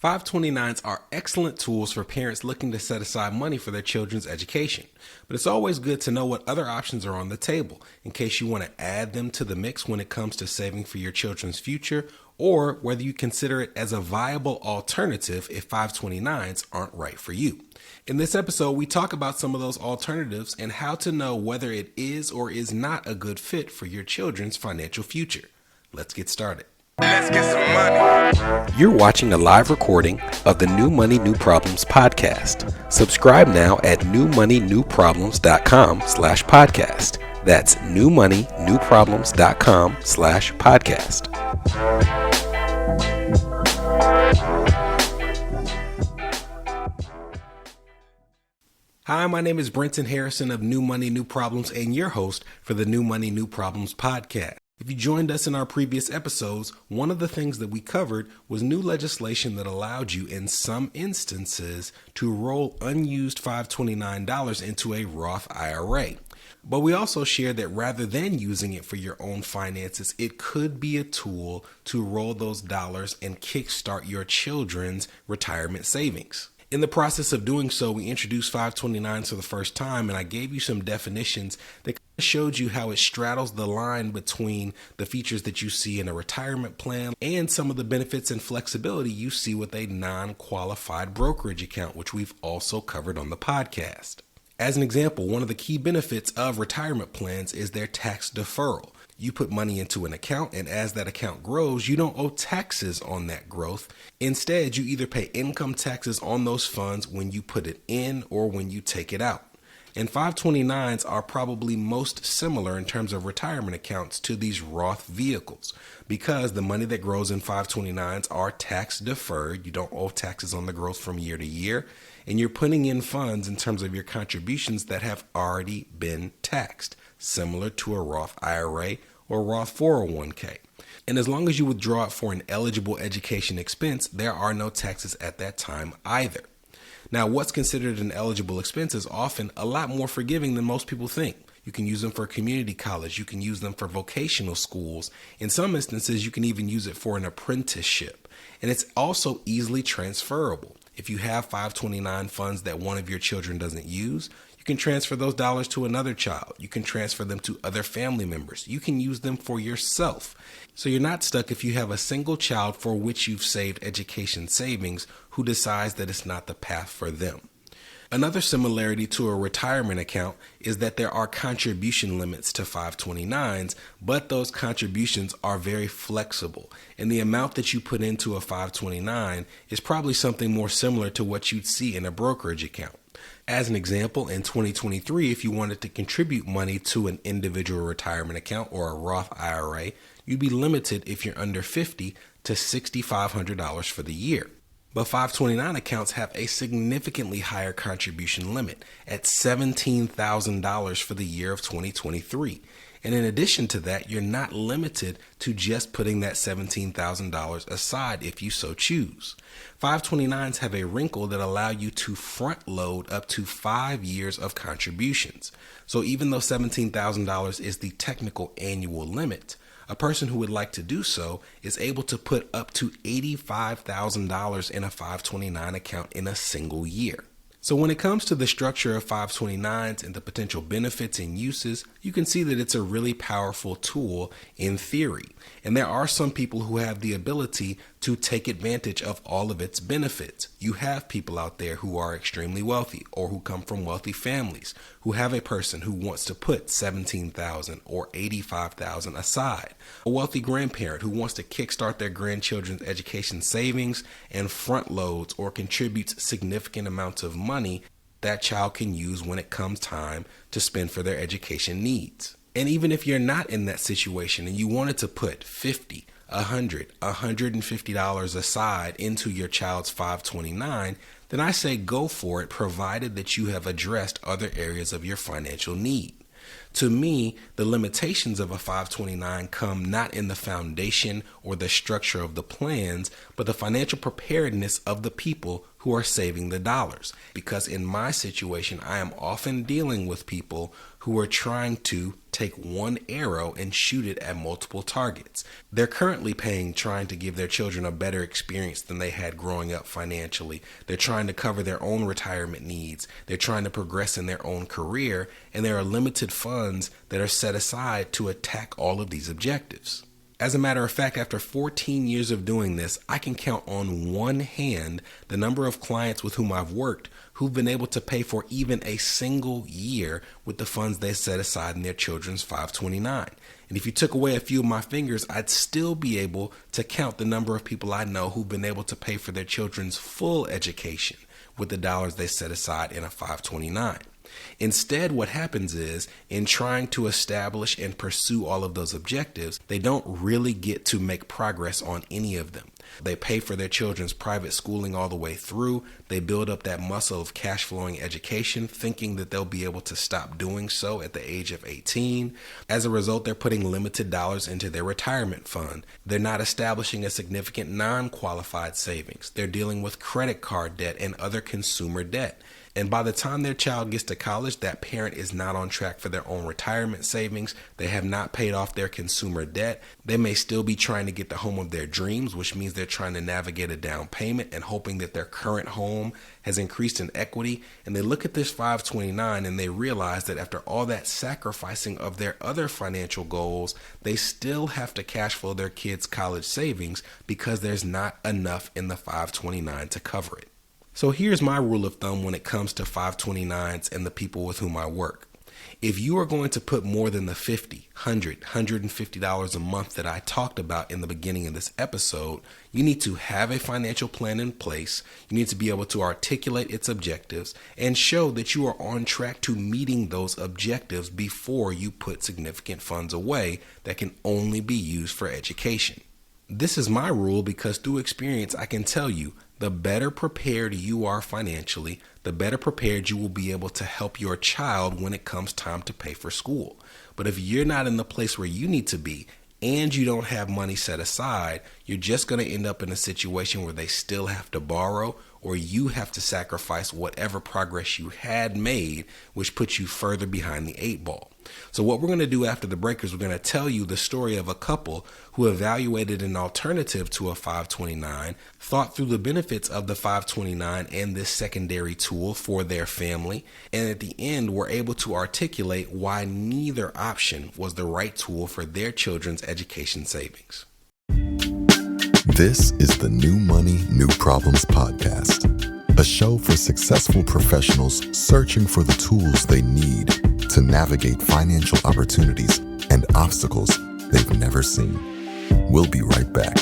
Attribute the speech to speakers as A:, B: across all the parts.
A: 529s are excellent tools for parents looking to set aside money for their children's education, but it's always good to know what other options are on the table in case you want to add them to the mix when it comes to saving for your children's future, or whether you consider it as a viable alternative if 529s aren't right for you. In this episode, we talk about some of those alternatives and how to know whether it is or is not a good fit for your children's financial future. Let's get started.
B: Let's get some money.
A: You're watching a live recording of the New Money, New Problems podcast. Subscribe now at newmoneynewproblems.com/podcast. That's newmoneynewproblems.com/podcast. Hi, my name is Brenton Harrison of New Money, New Problems and your host for the New Money, New Problems podcast. If you joined us in our previous episodes, one of the things that we covered was new legislation that allowed you in some instances to roll unused $529 into a Roth IRA. But we also shared that rather than using it for your own finances, it could be a tool to roll those dollars and kickstart your children's retirement savings. In the process of doing so, we introduced 529s for the first time, and I gave you some definitions that showed you how it straddles the line between the features that you see in a retirement plan and some of the benefits and flexibility you see with a non-qualified brokerage account, which we've also covered on the podcast. As an example, one of the key benefits of retirement plans is their tax deferral. You put money into an account, and as that account grows, you don't owe taxes on that growth. Instead, you either pay income taxes on those funds when you put it in or when you take it out. And 529s are probably most similar in terms of retirement accounts to these Roth vehicles because the money that grows in 529s are tax deferred. You don't owe taxes on the growth from year to year, and you're putting in funds in terms of your contributions that have already been taxed, similar to a Roth IRA or Roth 401k. And as long as you withdraw it for an eligible education expense, there are no taxes at that time either. Now, what's considered an eligible expense is often a lot more forgiving than most people think. You can use them for community college. You can use them for vocational schools. In some instances, you can even use it for an apprenticeship. And it's also easily transferable. If you have 529 funds that one of your children doesn't use, you can transfer those dollars to another child. You can transfer them to other family members. You can use them for yourself. So you're not stuck if you have a single child for which you've saved education savings who decides that it's not the path for them. Another similarity to a retirement account is that there are contribution limits to 529s, but those contributions are very flexible. And the amount that you put into a 529 is probably something more similar to what you'd see in a brokerage account. As an example, in 2023, if you wanted to contribute money to an individual retirement account or a Roth IRA, you'd be limited if you're under 50 to $6,500 for the year. But 529 accounts have a significantly higher contribution limit at $17,000 for the year of 2023. And in addition to that, you're not limited to just putting that $17,000 aside if you so choose. 529s have a wrinkle that allow you to front load up to 5 years of contributions. So even though $17,000 is the technical annual limit, a person who would like to do so is able to put up to $85,000 in a 529 account in a single year. So when it comes to the structure of 529s and the potential benefits and uses, you can see that it's a really powerful tool in theory. And there are some people who have the ability to take advantage of all of its benefits. You have people out there who are extremely wealthy or who come from wealthy families who have a person who wants to put $17,000 or $85,000 aside. A wealthy grandparent who wants to kickstart their grandchildren's education savings and front loads or contributes significant amounts of money that child can use when it comes time to spend for their education needs. And even if you're not in that situation and you wanted to put $50, $100, $150 aside into your child's 529, then I say go for it, provided that you have addressed other areas of your financial need. To me, the limitations of a 529 come not in the foundation or the structure of the plans, but the financial preparedness of the people who are saving the dollars. Because in my situation, I am often dealing with people who are trying to take one arrow and shoot it at multiple targets. They're currently trying to give their children a better experience than they had growing up financially. They're trying to cover their own retirement needs. They're trying to progress in their own career, and there are limited funds that are set aside to attack all of these objectives. As a matter of fact, after 14 years of doing this, I can count on one hand the number of clients with whom I've worked who've been able to pay for even a single year with the funds they set aside in their children's 529. And if you took away a few of my fingers, I'd still be able to count the number of people I know who've been able to pay for their children's full education with the dollars they set aside in a 529. Instead, what happens is, in trying to establish and pursue all of those objectives, they don't really get to make progress on any of them. They pay for their children's private schooling all the way through. They build up that muscle of cash flowing education, thinking that they'll be able to stop doing so at the age of 18. As a result, they're putting limited dollars into their retirement fund. They're not establishing a significant non-qualified savings. They're dealing with credit card debt and other consumer debt. And by the time their child gets to college, that parent is not on track for their own retirement savings. They have not paid off their consumer debt. They may still be trying to get the home of their dreams, which means they're trying to navigate a down payment and hoping that their current home has increased in equity. And they look at this 529 and they realize that after all that sacrificing of their other financial goals, they still have to cash flow their kids' college savings because there's not enough in the 529 to cover it. So here's my rule of thumb when it comes to 529s and the people with whom I work. If you are going to put more than the $50, $100, $150 a month that I talked about in the beginning of this episode, you need to have a financial plan in place. You need to be able to articulate its objectives and show that you are on track to meeting those objectives before you put significant funds away that can only be used for education. This is my rule because through experience, I can tell you the better prepared you are financially, the better prepared you will be able to help your child when it comes time to pay for school. But if you're not in the place where you need to be and you don't have money set aside, you're just going to end up in a situation where they still have to borrow or you have to sacrifice whatever progress you had made, which puts you further behind the 8 ball. So what we're going to do after the break is we're going to tell you the story of a couple who evaluated an alternative to a 529, thought through the benefits of the 529 and this secondary tool for their family, and at the end were able to articulate why neither option was the right tool for their children's education savings.
C: This is the New Money, New Problems podcast, a show for successful professionals searching for the tools they need to navigate financial opportunities and obstacles they've never seen. We'll be right back.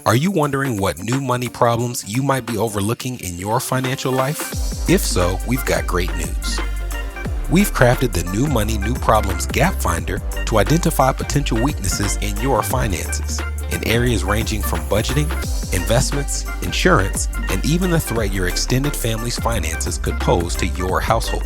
A: Are you wondering what new money problems you might be overlooking in your financial life? If so, we've got great news. We've crafted the New Money, New Problems Gap Finder to identify potential weaknesses in your finances in areas ranging from budgeting, investments, insurance, and even the threat your extended family's finances could pose to your household.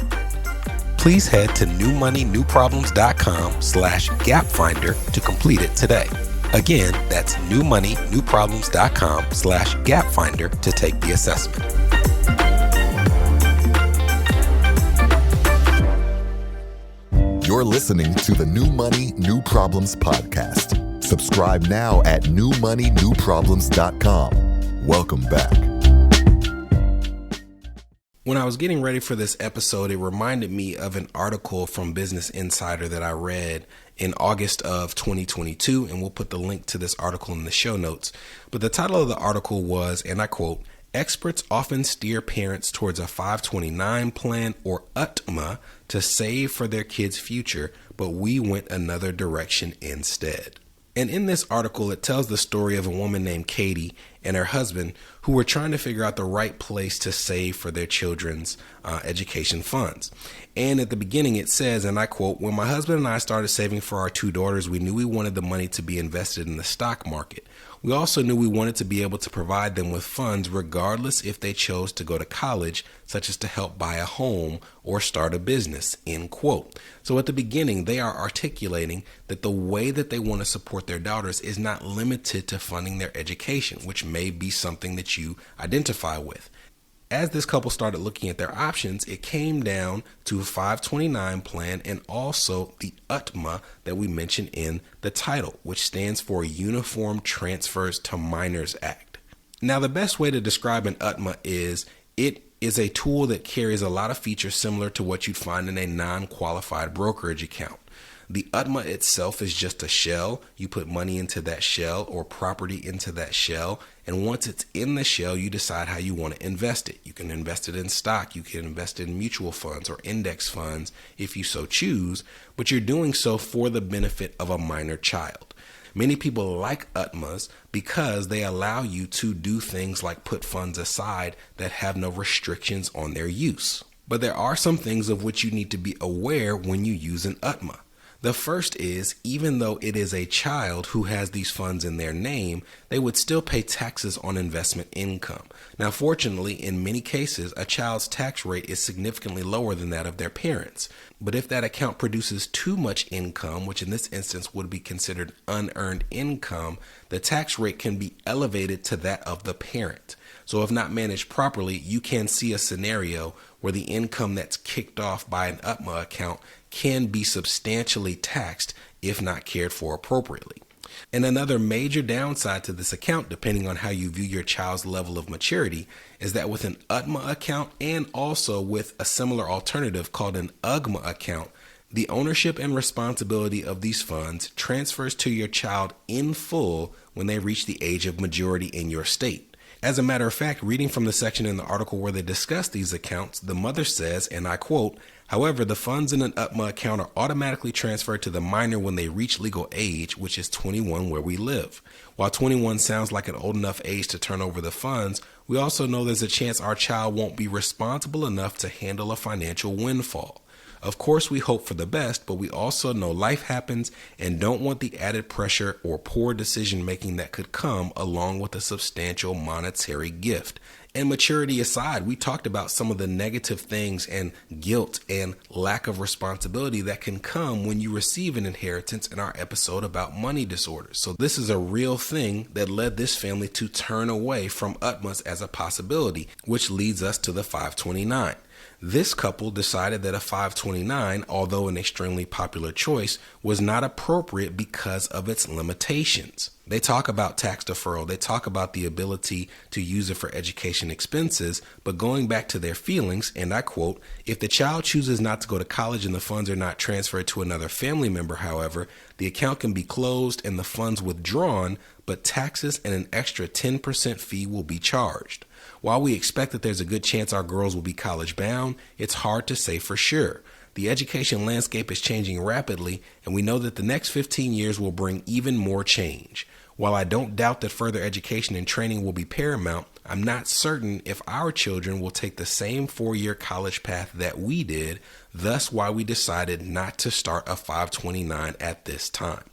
A: Please head to newmoneynewproblems.com/gapfinder to complete it today. Again, that's newmoneynewproblems.com/gapfinder to take the assessment.
C: You're listening to the New Money, New Problems podcast. Subscribe now at newmoneynewproblems.com. Welcome back.
A: When I was getting ready for this episode, it reminded me of an article from Business Insider that I read in August of 2022, and we'll put the link to this article in the show notes. But the title of the article was, and I quote, "Experts often steer parents towards a 529 plan or UTMA to save for their kids' future, but we went another direction instead." And in this article, it tells the story of a woman named Katie and her husband who were trying to figure out the right place to save for their children's education funds. And at the beginning, it says, and I quote, "When my husband and I started saving for our 2 daughters, we knew we wanted the money to be invested in the stock market. We also knew we wanted to be able to provide them with funds regardless if they chose to go to college, such as to help buy a home or start a business, end quote. So at the beginning, they are articulating that the way that they want to support their daughters is not limited to funding their education, which may be something that you identify with. As this couple started looking at their options, it came down to a 529 plan and also the UTMA that we mentioned in the title, which stands for Uniform Transfers to Minors Act. Now, the best way to describe an UTMA is it is a tool that carries a lot of features similar to what you'd find in a non-qualified brokerage account. The UTMA itself is just a shell. You put money into that shell or property into that shell. And once it's in the shell, you decide how you want to invest it. You can invest it in stock. You can invest it in mutual funds or index funds if you so choose, but you're doing so for the benefit of a minor child. Many people like UTMAs because they allow you to do things like put funds aside that have no restrictions on their use. But there are some things of which you need to be aware when you use an UTMA. The first is, even though it is a child who has these funds in their name, they would still pay taxes on investment income. Now, fortunately, in many cases, a child's tax rate is significantly lower than that of their parents. But if that account produces too much income, which in this instance would be considered unearned income, the tax rate can be elevated to that of the parent. So if not managed properly, you can see a scenario where the income that's kicked off by an UTMA account can be substantially taxed if not cared for appropriately. And another major downside to this account, depending on how you view your child's level of maturity, is that with an UTMA account and also with a similar alternative called an UGMA account, the ownership and responsibility of these funds transfers to your child in full when they reach the age of majority in your state. As a matter of fact, reading from the section in the article where they discuss these accounts, the mother says, and I quote, "However, the funds in an UTMA account are automatically transferred to the minor when they reach legal age, which is 21 where we live. While 21 sounds like an old enough age to turn over the funds, we also know there's a chance our child won't be responsible enough to handle a financial windfall. Of course, we hope for the best, but we also know life happens and don't want the added pressure or poor decision making that could come along with a substantial monetary gift." And maturity aside, we talked about some of the negative things and guilt and lack of responsibility that can come when you receive an inheritance in our episode about money disorders. So this is a real thing that led this family to turn away from UTMAs as a possibility, which leads us to the 529. This couple decided that a 529, although an extremely popular choice, was not appropriate because of its limitations. They talk about tax deferral, they talk about the ability to use it for education expenses, but going back to their feelings, and I quote, "If the child chooses not to go to college and the funds are not transferred to another family member, however, the account can be closed and the funds withdrawn, but taxes and an extra 10% fee will be charged. While we expect that there's a good chance our girls will be college bound, it's hard to say for sure. The education landscape is changing rapidly, and we know that the next 15 years will bring even more change. While I don't doubt that further education and training will be paramount, I'm not certain if our children will take the same 4-year college path that we did, thus why we decided not to start a 529 at this time."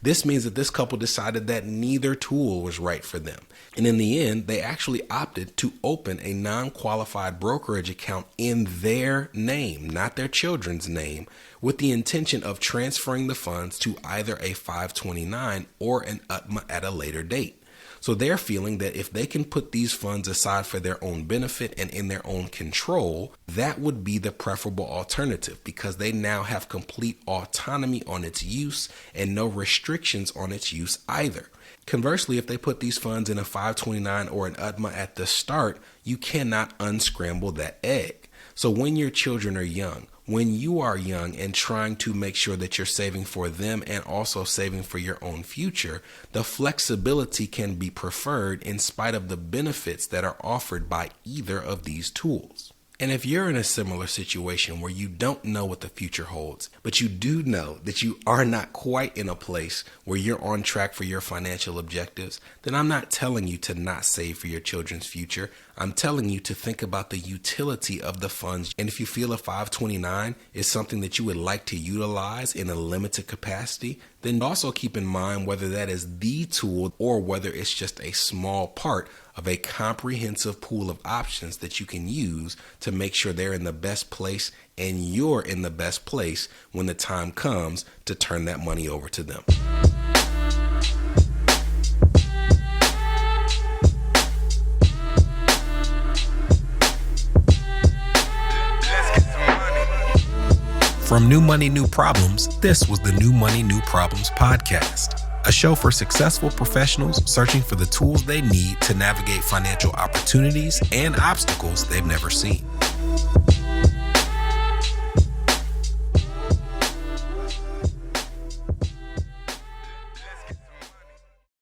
A: This means that this couple decided that neither tool was right for them. And in the end, they actually opted to open a non-qualified brokerage account in their name, not their children's name, with the intention of transferring the funds to either a 529 or an UTMA at a later date. So they're feeling that if they can put these funds aside for their own benefit and in their own control, that would be the preferable alternative because they now have complete autonomy on its use and no restrictions on its use either. Conversely, if they put these funds in a 529 or an UTMA at the start, you cannot unscramble that egg. So when your children are young, when you are young and trying to make sure that you're saving for them and also saving for your own future, the flexibility can be preferred in spite of the benefits that are offered by either of these tools. And if you're in a similar situation where you don't know what the future holds, but you do know that you are not quite in a place where you're on track for your financial objectives, then I'm not telling you to not save for your children's future. I'm telling you to think about the utility of the funds. And if you feel a 529 is something that you would like to utilize in a limited capacity, then also keep in mind whether that is the tool or whether it's just a small part of a comprehensive pool of options that you can use to make sure they're in the best place and you're in the best place when the time comes to turn that money over to them. From New Money, New Problems, this was the New Money, New Problems podcast, a show for successful professionals searching for the tools they need to navigate financial opportunities and obstacles they've never seen.